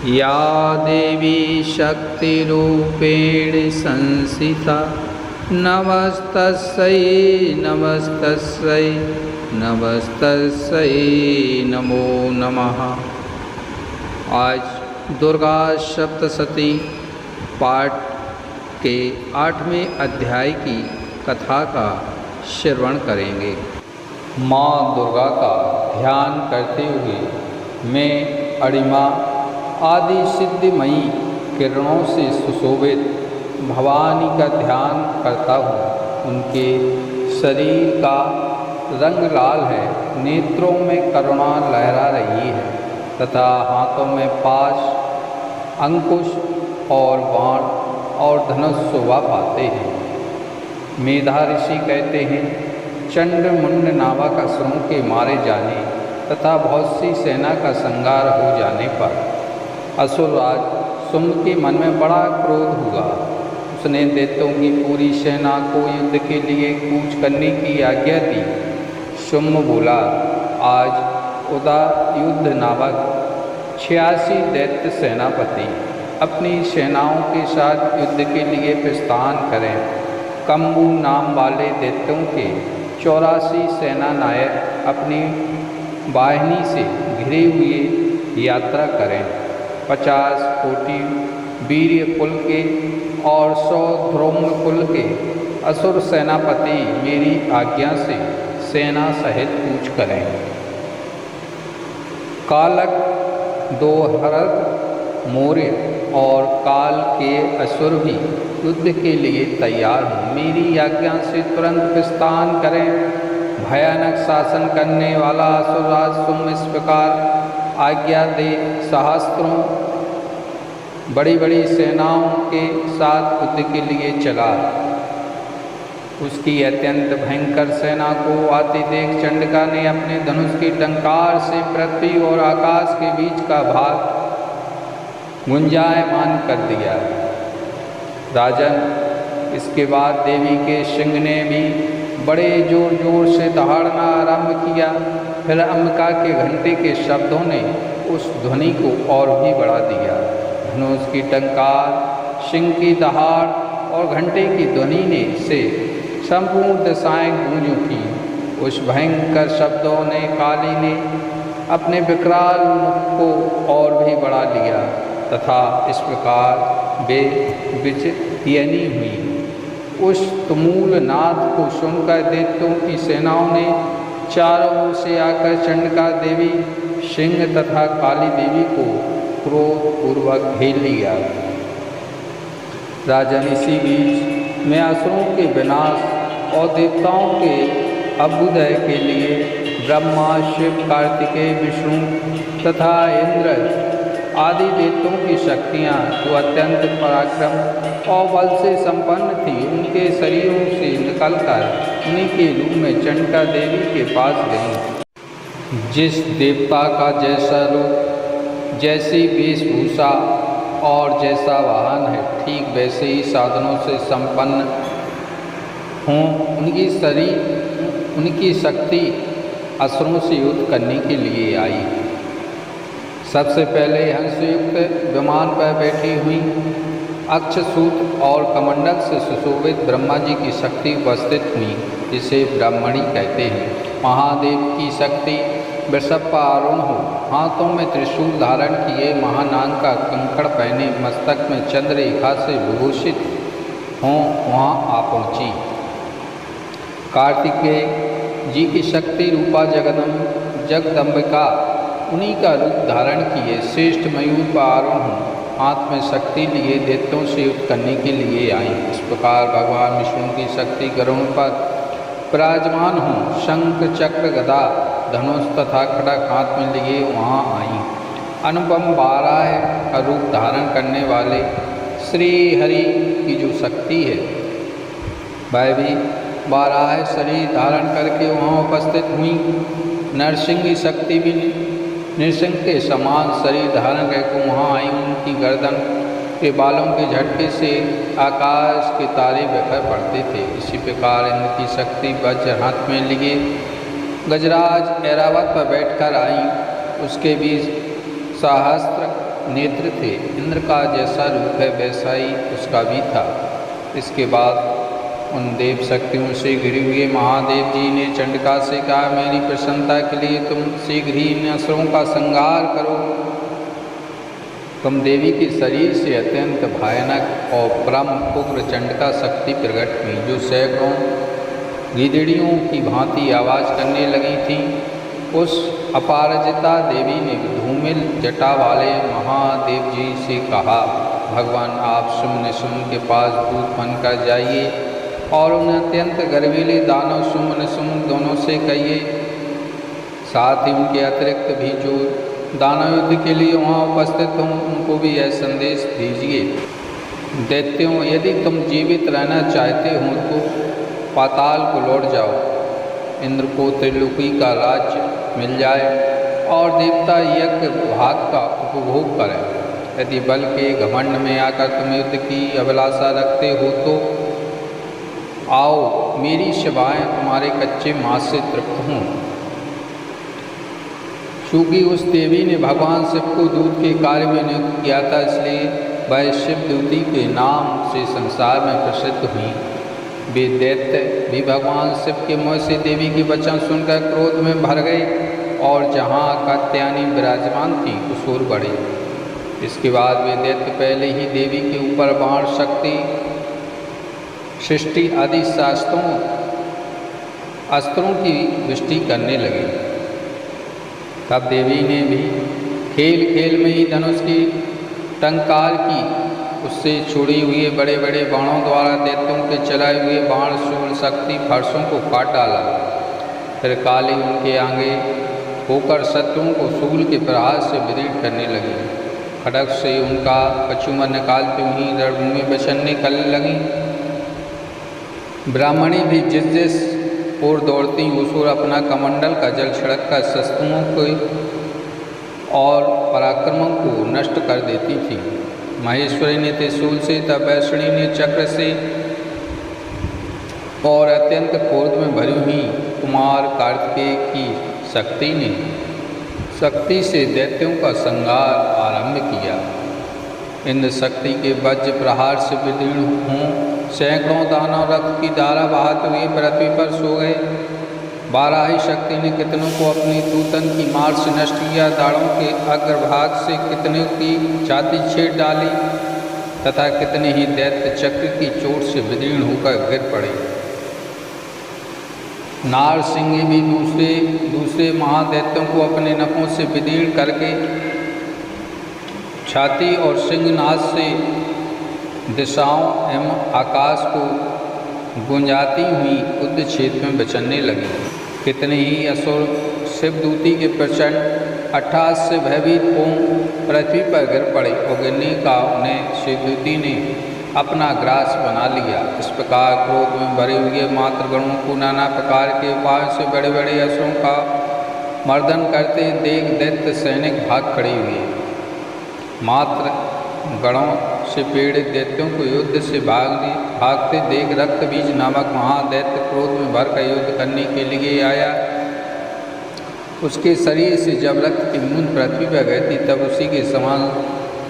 या देवी शक्तिरूपेण संस्थिता नमस्तस्यै नमस्तस्यै नमस्तस्यै नमो नमः। आज दुर्गा सप्तशती पाठ के 8वें अध्याय की कथा का श्रवण करेंगे। माँ दुर्गा का ध्यान करते हुए मैं अणिमा आदि सिद्धिमयी किरणों से सुशोभित भवानी का ध्यान करता हूँ। उनके शरीर का रंग लाल है, नेत्रों में करुणा लहरा रही है तथा हाथों में पाश, अंकुश और बाण और धनुष शोभा पाते हैं। मेधा ऋषि कहते हैं, चंड मुंड नावाकासुरों के मारे जाने तथा बहुत सी सेना का संहार हो जाने पर असुरराज शुंभ के मन में बड़ा क्रोध हुआ। उसने दैत्यों की पूरी सेना को युद्ध के लिए कूच करने की आज्ञा दी। शुंभ बोला, आज उदा युद्ध नामक 86 दैत्य सेनापति अपनी सेनाओं के साथ युद्ध के लिए प्रस्थान करें। कंबू नाम वाले दैत्यों के 84 सेना नायक अपनी वाहिनी से घिरे हुए यात्रा करें। 50 कोटि वीर्य कुल के और 100 ध्रुम कुल के असुर सेनापति मेरी आज्ञा से सेना सहित कूच करें। कालक, दोहरक, मौर्य और काल के असुर भी युद्ध के लिए तैयार हों। मेरी आज्ञा से तुरंत प्रस्थान करें। भयानक शासन करने वाला असुरराज शुंभ इस प्रकार आज्ञा दे सहस्त्रों बड़ी बड़ी सेनाओं के साथ युद्ध के लिए चला। उसकी अत्यंत भयंकर सेना को आते देख चंडिका ने अपने धनुष की टंकार से पृथ्वी और आकाश के बीच का भाग गुंजायमान कर दिया। राजन, इसके बाद देवी के सिंह ने भी बड़े जोर जोर से दहाड़ना आरंभ किया। फिर अंबिका के घंटे के शब्दों ने उस ध्वनि को और भी बढ़ा दिया। धनुष की टंकार, सिंह की दहाड़ और घंटे की ध्वनि ने से संपूर्ण दिशाएं गूंज उठी। उस भयंकर शब्दों ने काली ने अपने विकराल मुख को और भी बढ़ा लिया तथा इस प्रकार वे विचयनी हुई। उस तुमूल नाद को सुनकर दैत्यों की सेनाओं ने चारों ओर से आकर चंडिका देवी, सिंह तथा काली देवी को क्रोधपूर्वक घेर लिया। राजन, इसी बीच मैं असुरों के विनाश और देवताओं के अभ्युदय के लिए ब्रह्मा, शिव, कार्तिकेय, विष्णु तथा इंद्र आदि देवताओं की शक्तियाँ जो अत्यंत पराक्रम और बल से संपन्न थी, उनके शरीरों से निकलकर उन्हीं के रूप में चंडिका देवी के पास गईं। जिस देवता का जैसा रूप, जैसी वेशभूषा और जैसा वाहन है, ठीक वैसे ही साधनों से संपन्न हों, उनकी शक्ति असुरों से युद्ध करने के लिए आई। सबसे पहले हंसयुक्त विमान पर बैठी हुई अक्षसूत और कमंडल से सुशोभित ब्रह्मा जी की शक्ति उपस्थित हुई, जिसे ब्राह्मणी कहते हैं। महादेव की शक्ति वृषभ पर आरूढ़ हो, हाथों में त्रिशूल धारण किए, महानाग का कंकड़ पहने, मस्तक में चंद्ररेखा से विभूषित हों वहाँ आ पहुँची। कार्तिकेय जी की शक्ति रूपा जगदम्बिका उन्हीं का रूप धारण किए श्रेष्ठ मयूर पर आरूढ़ हों, हाथ में शक्ति लिए दैत्यों से युद्ध करने के लिए आई। इस प्रकार भगवान विष्णु की शक्ति गरुड़ पर विराजमान हों, शंख, चक्र, गदा, धनुष तथा खड़ग हाथ में लिए वहाँ आई। अनुपम 12 का रूप धारण करने वाले श्री हरि की जो शक्ति है, वह भी 12 शरीर धारण करके वहाँ उपस्थित हुई। नरसिंह की शक्ति भी नृसिंह के समान शरीर धारण करके वहाँ आई। उनकी गर्दन के बालों के झटके से आकाश के तारे बिखर पड़ते थे। इसी प्रकार इंद्र की शक्ति वज्र हाथ में लिए गजराज ऐरावत पर बैठकर आई। उसके बीच सहस्त्र नेत्र थे, इंद्र का जैसा रूप है वैसा ही उसका भी था। इसके बाद उन देव शक्तियों से घिरे हुए महादेव जी ने चंडिका से कहा, मेरी प्रसन्नता के लिए तुम शीघ्र ही इन असुरों का संहार करो। तुम देवी के शरीर से अत्यंत भयानक और परम उग्र चंडिका शक्ति प्रकट हुई, जो सैकड़ों गीदड़ियों की भांति आवाज़ करने लगी थी। उस अपराजिता देवी ने धूमिल जटा वाले महादेव जी से कहा, भगवान आप शुम्भ निशुम्भ के पास दूत बनकर जाइए और उन अत्यंत गर्वीले दानव शुम्भ निशुम्भ दोनों से कहिए, साथ ही उनके अतिरिक्त भी जो दानव युद्ध के लिए वहाँ उपस्थित हों उनको भी यह संदेश दीजिए, दैत्यों यदि तुम जीवित रहना चाहते हो तो पाताल को लौट जाओ, इंद्र को त्रिलोकी का राज्य मिल जाए और देवता यज्ञ भाग का उपभोग करें। यदि बल के घमंड में आकर तुम युद्ध की अभिलाषा रखते हो तो आओ, मेरी शिवाएं तुम्हारे कच्चे मांस से तृप्त हों। चूँकि उस देवी ने भगवान शिव को दूत के कार्य में नियुक्त किया था, इसलिए वह शिवदूती के नाम से संसार में प्रसिद्ध हुई। वे दैत्य भी भगवान शिव के मुँह से देवी के वचन सुनकर क्रोध में भर गए और जहाँ कात्यायनी विराजमान थी उस ओर बढ़े। इसके बाद वे दैत्य पहले ही देवी के ऊपर बाण शक्ति सृष्टि आदि अस्त्रों की वृष्टि करने लगे। तब देवी ने भी खेल खेल में ही धनुष की टंकार की, उससे छोड़े हुए बड़े बड़े बाणों द्वारा दैत्यों के चलाए हुए बाण शूल शक्ति फर्शों को काट डाला। फिर काली उनके आगे होकर शत्रुओं को शूल के प्रहार से विदीर्ण करने लगी। खड्ग से उनका कछुआ निकालते हुई रणभूमि बचने करने लगी। ब्राह्मणी भी जिस जिस ओर दौड़ती उस ओर अपना कमंडल का जल छिड़क कर शस्त्रों को और पराक्रमों को नष्ट कर देती थी। महेश्वरी ने त्रिशूल से, तब वैष्णी ने चक्र से और अत्यंत क्रोध में भरी हुई कुमार कार्तिकेय की शक्ति से दैत्यों का संहार आरंभ किया। इंद्र शक्ति के वज्र प्रहार से विदीर्ण हों सैकड़ों दानव रथ की धारा बहाते हुए पृथ्वी पर सो गए। बाराही शक्ति ने कितनों को अपनी तूतन की मार से नष्ट किया, दाढ़ों के अग्रभाग से कितने की छाती छेड़ डाली तथा कितने ही दैत्य चक्र की चोट से विदीर्ण होकर गिर पड़े। नारसिंह भी दूसरे महादैत्यों को अपने नखों से विदीर्ण करके छाती और सिंहनाद से दिशाओं एवं आकाश को गुंजाती हुई युद्ध क्षेत्र में बचने लगी। कितने ही असुर शिवदूती के प्रचंड अट्टहास से भयभीत हो पृथ्वी पर गिर पड़े और गिरने का उन्हें शिवदूती ने अपना ग्रास बना लिया। इस प्रकार क्रोध में भरे हुए मातृगणों को नाना प्रकार के उपायों से बड़े बड़े असुरों का मर्दन करते देख दैत्य सैनिक भाग खड़े हुए। मात्र गणों से पीड़ित दैत्यों को युद्ध से भागते देख रक्तबीज नामक महादैत्य क्रोध में भरकर युद्ध करने के लिए आया। उसके शरीर से जब रक्त की बूंद पृथ्वी पर गई थी तब उसी के समान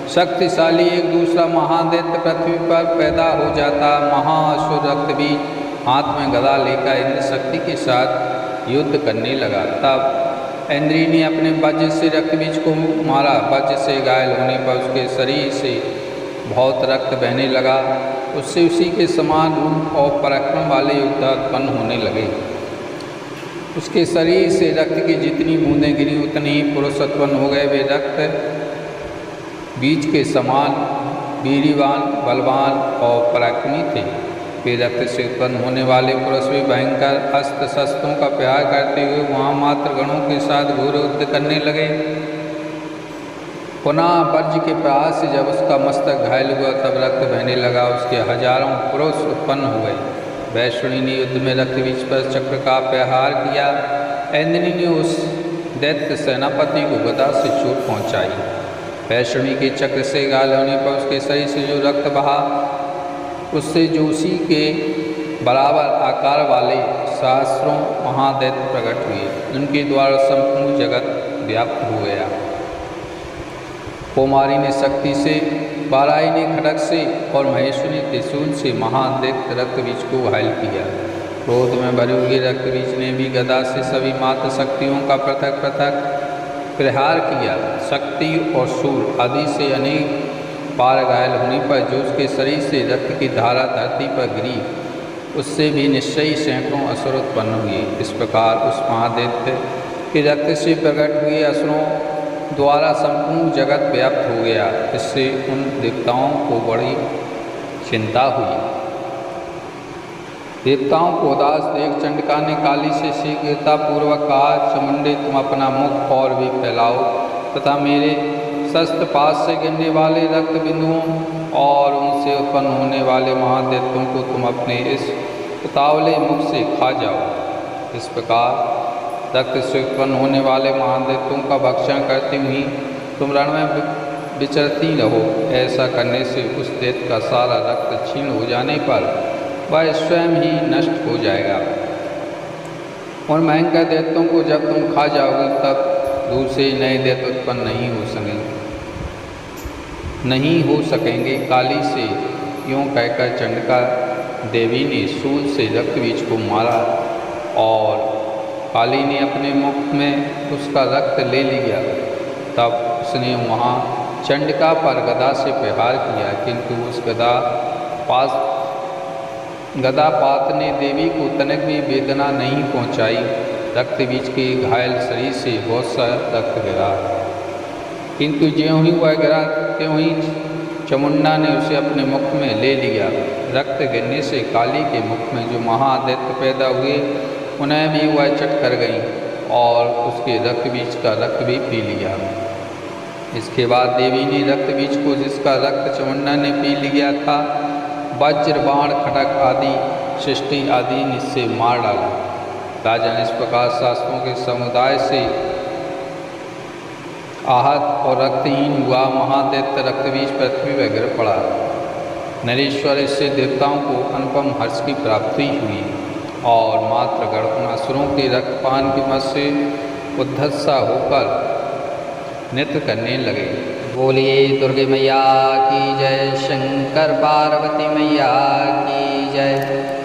शक्तिशाली एक दूसरा महादैत्य पृथ्वी पर पैदा हो जाता। महाअसुर रक्तबीज हाथ में गदा लेकर इंद्र शक्ति के साथ युद्ध करने लगा। तब इंद्री ने अपने वज्र से रक्तबीज को मारा। वज्र से घायल होने पर उसके शरीर से बहुत रक्त बहने लगा। उससे उसी के समान रूप और पराक्रम वाले योद्धा उत्पन्न होने लगे। उसके शरीर से रक्त की जितनी बूंदें गिरी उतने ही पुरुष उत्पन्न हो गए। वे रक्त बीज के समान वीरवान, बलवान और पराक्रमी थे। वे रक्त से उत्पन्न होने वाले पुरुष भी भयंकर अस्त्र शस्त्रों का प्रहार करते हुए वहाँ मात्र गणों के साथ घोर युद्ध करने लगे। पुनः वज्र के प्रहार से जब उसका मस्तक घायल हुआ तब रक्त बहने लगा। उसके हजारों पुरुष उत्पन्न हुए। वैष्णी ने युद्ध में रक्तबीज पर चक्र का प्रहार किया। इंद्री ने उस दैत्य सेनापति को गदा से चोट पहुँचाई। वैष्णी के चक्र से घायल होने पर उसके शरीर से जो रक्त बहा उससे जो उसी के बराबर आकार वाले सहस्रों महादैत्य प्रकट हुए। उनके द्वारा संपूर्ण जगत व्याप्त हो गया। कौमारी ने शक्ति से, बाराई ने खड्ग से और महेश्वरी ने त्रिशूल से महादैत्य रक्तबीज को घायल किया। क्रोध में भरे हुए रक्तबीज ने भी गदा से सभी मात्र शक्तियों का पृथक पृथक प्रहार किया। शक्ति और शूल आदि से अनेक बार घायल होने पर जो उसके शरीर से रक्त की धारा धरती पर गिरी, उससे भी निश्चयी सैकड़ों असुर उत्पन्न हुए। इस प्रकार उस महादैत्य के रक्त से प्रकट हुए असुरों द्वारा संपूर्ण जगत व्याप्त हो गया। इससे उन देवताओं को बड़ी चिंता हुई। देवताओं को उदास देख चंडिका ने काली से शीघ्रता पूर्वक कहा, चामुंडे तुम अपना मुख और भी फैलाओ तथा मेरे शस्त्र पास से गिरने वाले रक्त बिंदुओं और उनसे उत्पन्न होने वाले महादैत्यों को तुम अपने इस उतावले मुख से खा जाओ। इस प्रकार रक्त से उत्पन्न होने वाले महादैत्यों का भक्षण करती हुई तुम रण में विचरती रहो। ऐसा करने से उस दैत्य का सारा रक्त क्षीण हो जाने पर वह स्वयं ही नष्ट हो जाएगा और भयंकर दैत्यों को जब तुम खा जाओगे तब दूर से नए दैत्य उत्पन्न नहीं हो सकेंगे। काली से यूँ कहकर चंडिका देवी ने शूल से रक्तबीज को मारा और काली ने अपने मुख में उसका रक्त ले लिया। तब उसने वहाँ चंडिका पर गदा से प्रहार किया, किंतु उस गदापात ने देवी को तनिक भी वेदना नहीं पहुँचाई। रक्तबीज के घायल शरीर से बहुत सा रक्त गिरा, किंतु ज्यों ही वह गिरा त्यों ही चामुंडा ने उसे अपने मुख में ले लिया। रक्त गिरने से काली के मुख में जो महादैत्य पैदा हुए उन्हें भी वह चट कर गई और उसके रक्तबीज का रक्त भी पी लिया। इसके बाद देवी ने रक्तबीज को, जिसका रक्त चामुंडा ने पी लिया था, वज्र बाण खड्ग आदि सृष्टि आदि से मार डाला। राजन इस प्रकार शास्त्रों के समुदाय से आहत और रक्तहीन हुआ महादैत्य रक्तबीज पृथ्वी पर गिर पड़ा। नरेश्वर इससे देवताओं को अनुपम हर्ष की प्राप्ति हुई और मात्र गण उन असुरों के रक्तपान के मत से उद्धत्सा होकर नृत्य करने लगे। बोलिए दुर्गे मैया की जय, शंकर पार्वती मैया की जय।